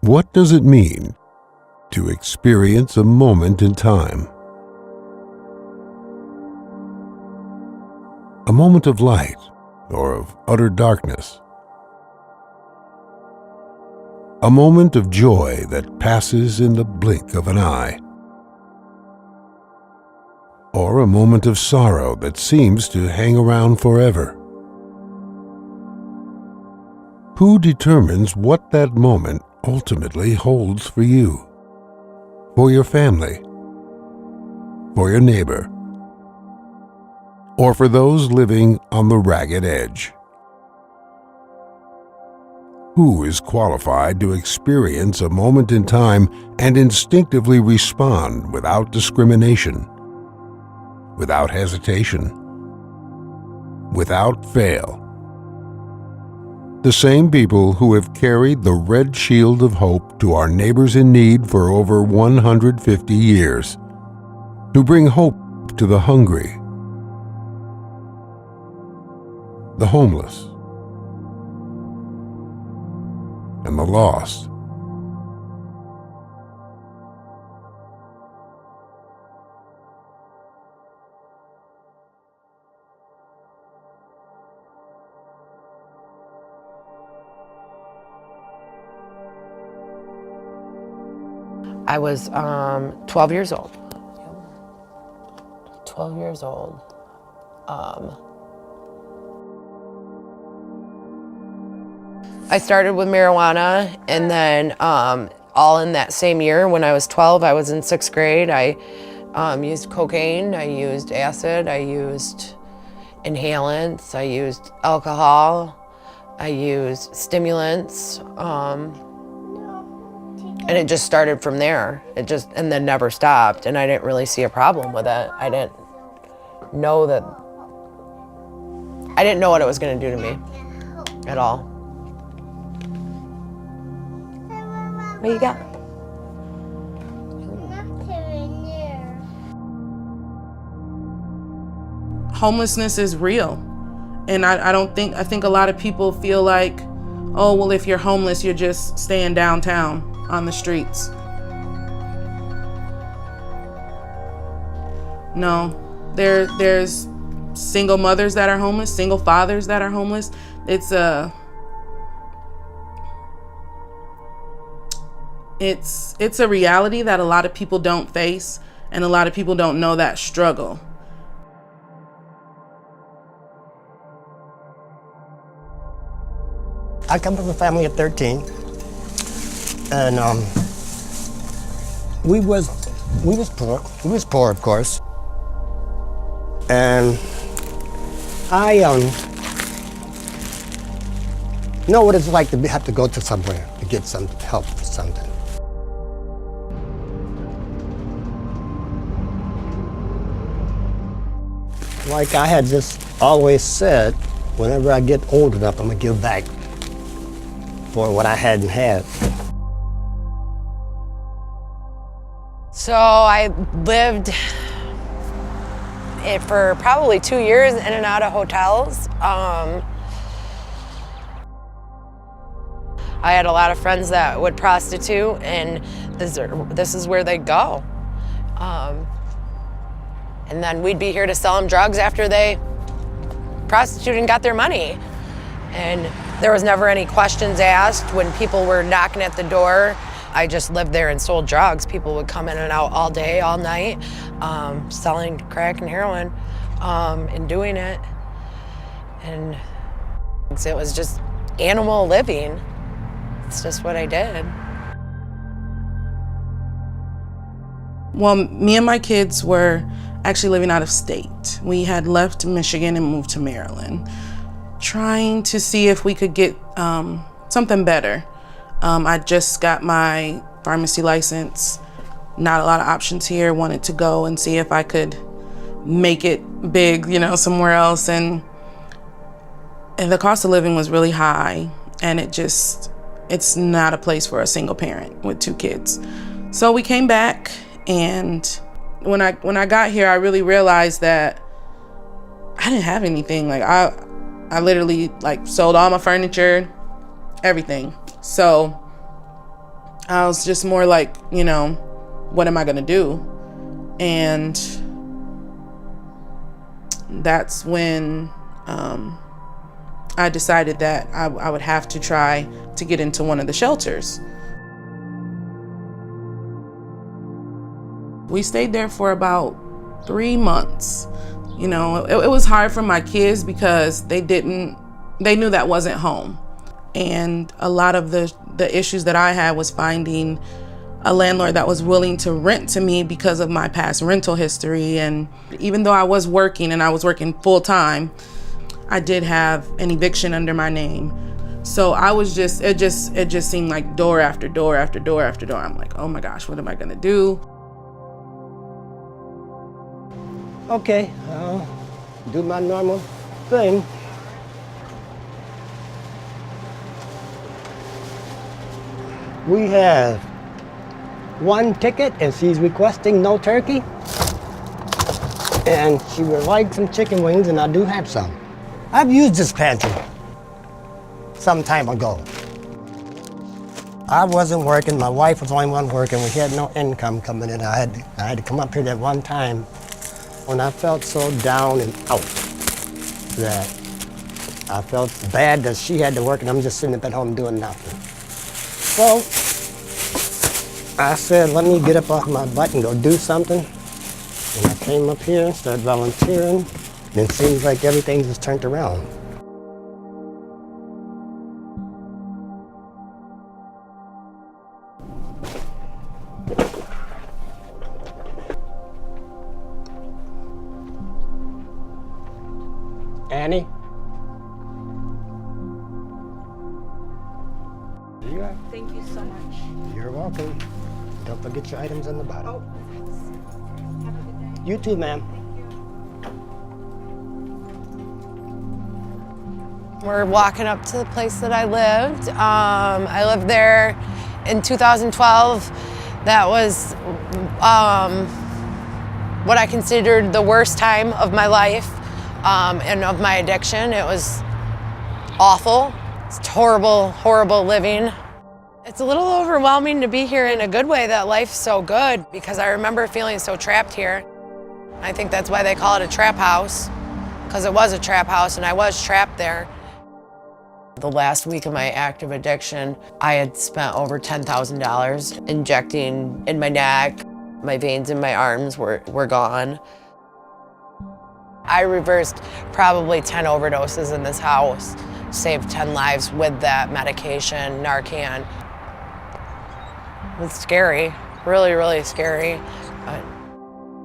What does it mean to experience a moment in time? A moment of light or of utter darkness. A moment of joy that passes in the blink of an eye. Or a moment of sorrow that seems to hang around forever. Who determines what that moment ultimately holds for you, for your family, for your neighbor, or for those living on the ragged edge? Who is qualified to experience a moment in time and instinctively respond without discrimination, without hesitation, without fail? The same people who have carried the red shield of hope to our neighbors in need for over 150 years, who bring hope to the hungry, the homeless, and the lost. I was 12 years old. 12 years old. I started with marijuana, and then all in that same year, when I was 12, I was in 6th grade. I used cocaine, I used acid, I used inhalants, I used alcohol, I used stimulants. And it just started from there. And then never stopped. And I didn't really see a problem with it. I didn't know what it was gonna do to me at all. What you got? Homelessness is real. And I think a lot of people feel like, oh, well, if you're homeless, you're just staying downtown on the streets. No, there's single mothers that are homeless, single fathers that are homeless. It's a reality that a lot of people don't face, and a lot of people don't know that struggle. I come from a family of 13, and we was poor. We was poor, of course. And I know what it's like to have to go to somewhere to get some help for something. Like I had just always said, whenever I get old enough, I'm gonna give back for what I hadn't had. So I lived for probably 2 years in and out of hotels. I had a lot of friends that would prostitute, and this is where they'd go. And then we'd be here to sell them drugs after they prostituted and got their money. And there was never any questions asked when people were knocking at the door. I just lived there and sold drugs. People would come in and out all day, all night, selling crack and heroin, and doing it. And it was just animal living. It's just what I did. Well, me and my kids were actually living out of state. We had left Michigan and moved to Maryland, trying to see if we could get something better. I just got my pharmacy license, not a lot of options here, wanted to go and see if I could make it big, somewhere else. And the cost of living was really high, and it's not a place for a single parent with 2 kids. So we came back, and when I got here, I really realized that I didn't have anything. Like I literally sold all my furniture, everything. So I was just more like, what am I gonna do? And that's when I decided that I would have to try to get into one of the shelters. We stayed there for about 3 months. It was hard for my kids because they knew that wasn't home. And a lot of the issues that I had was finding a landlord that was willing to rent to me because of my past rental history. And even though I was working and I was working full time, I did have an eviction under my name. So it just seemed like door after door after door after door. I'm like, oh my gosh, what am I gonna do? Okay, I'll do my normal thing. We have one ticket and she's requesting no turkey. And she would like some chicken wings, and I do have some. I've used this pantry some time ago. I wasn't working, my wife was the only one working. We had no income coming in. I had to come up here that one time when I felt so down and out that I felt bad that she had to work and I'm just sitting up at home doing nothing. So I said, let me get up off my butt and go do something. And I came up here, started volunteering, and it seems like everything just turned around. Annie? There you are. Thank you so much. You're welcome. Don't forget your items on the bottom. Oh, thanks. Have a good day. You too, ma'am. We're walking up to the place that I lived. I lived there in 2012. That was what I considered the worst time of my life and of my addiction. It was awful. It's horrible, horrible living. It's a little overwhelming to be here in a good way that life's so good, because I remember feeling so trapped here. I think that's why they call it a trap house, because it was a trap house and I was trapped there. The last week of my active addiction, I had spent over $10,000 injecting in my neck. My veins in my arms were gone. I reversed probably 10 overdoses in this house, saved 10 lives with that medication, Narcan. It's scary, really, really scary.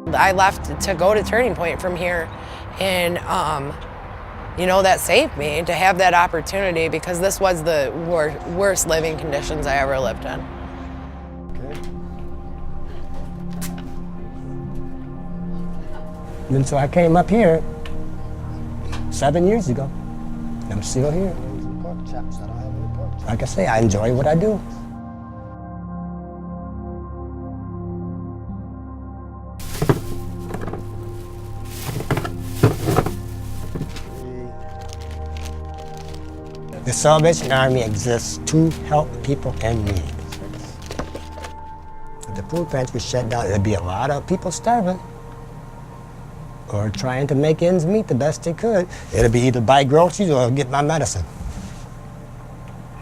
But I left to go to Turning Point from here, and that saved me to have that opportunity, because this was the worst living conditions I ever lived in. Okay. And so I came up here 7 years ago. I'm still here. Like I say, I enjoy what I do. The Salvation Army exists to help people in need. If the food pantry shut down, there'd be a lot of people starving or trying to make ends meet the best they could. It'd be either buy groceries or get my medicine.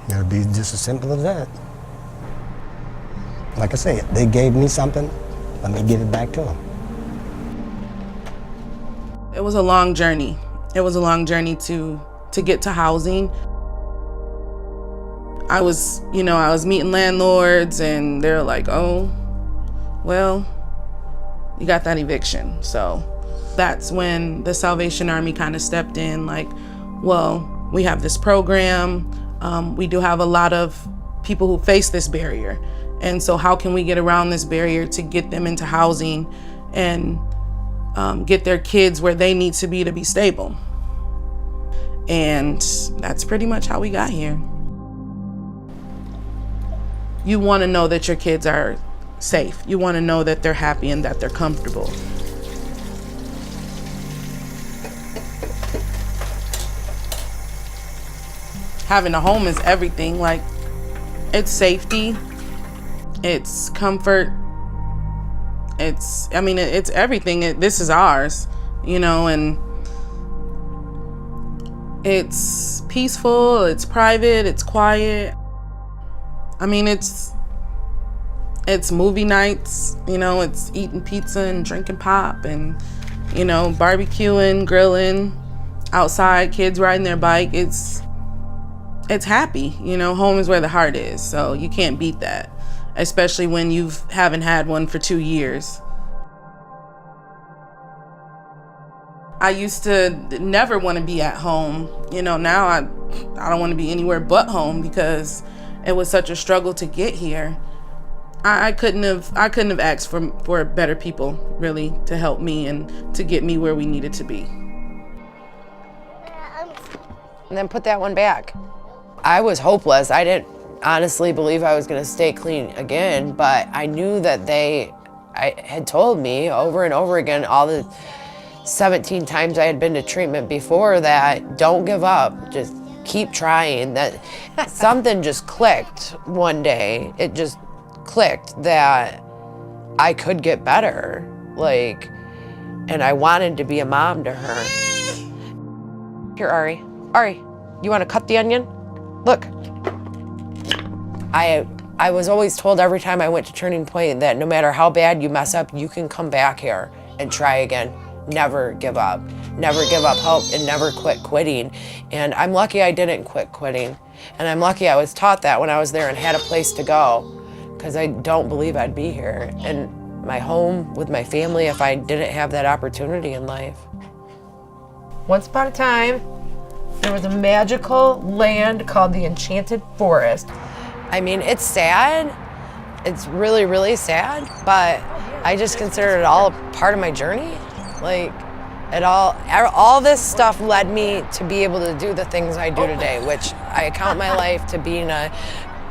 It'd be just as simple as that. Like I say, they gave me something, let me give it back to them. It was a long journey. It was a long journey to get to housing. I was meeting landlords and they're like, oh, well, you got that eviction. So that's when the Salvation Army kind of stepped in, like, well, we have this program. We do have a lot of people who face this barrier. And so how can we get around this barrier to get them into housing and get their kids where they need to be stable? And that's pretty much how we got here. You want to know that your kids are safe. You want to know that they're happy and that they're comfortable. Having a home is everything. Like, it's safety, It's comfort. It's everything. This is ours, and it's peaceful, it's private, it's quiet. It's movie nights, it's eating pizza and drinking pop and, barbecuing, grilling, outside, kids riding their bike. It's happy, home is where the heart is. So you can't beat that, especially when you haven't had one for 2 years. I used to never want to be at home. Now I don't want to be anywhere but home because it was such a struggle to get here. I couldn't have asked for better people, really, to help me and to get me where we needed to be. And then put that one back. I was hopeless. I didn't honestly believe I was going to stay clean again, but I knew that I had told me over and over again, all the 17 times I had been to treatment before, that don't give up, just keep trying. That something just clicked one day. It just clicked that I could get better, and I wanted to be a mom to her. Here, Ari, you want to cut the onion? Look. I was always told every time I went to Turning Point that no matter how bad you mess up, you can come back here and try again. Never give up. Never give up hope and never quit quitting. And I'm lucky I didn't quit quitting. And I'm lucky I was taught that when I was there and had a place to go, because I don't believe I'd be here and my home with my family if I didn't have that opportunity in life. Once upon a time, there was a magical land called the Enchanted Forest. It's sad. It's really, really sad, but I just consider it all a part of my journey. All this stuff led me to be able to do the things I do today, which I count my life to being a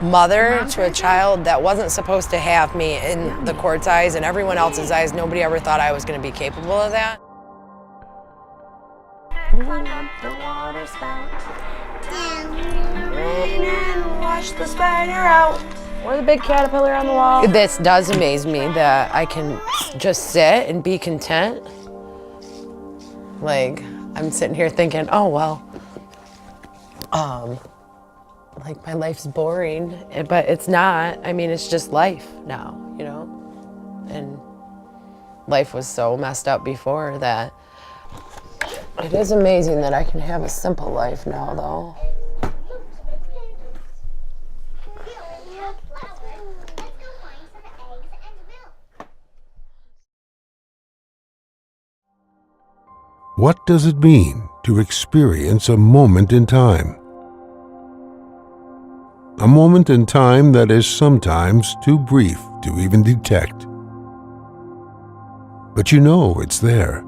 mother to a child that wasn't supposed to have me in the court's eyes and everyone else's eyes. Nobody ever thought I was going to be capable of that. Wash the spider out. Or the big caterpillar on the wall. This does amaze me that I can just sit and be content. I'm sitting here thinking, oh, well, my life's boring, but it's not. It's just life now, And life was so messed up before that it is amazing that I can have a simple life now, though. What does it mean to experience a moment in time? A moment in time that is sometimes too brief to even detect. But it's there.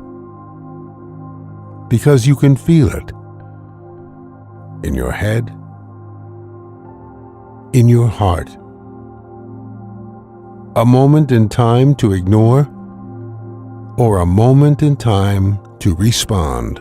Because you can feel it. In your head. In your heart. A moment in time to ignore, or a moment in time to respond.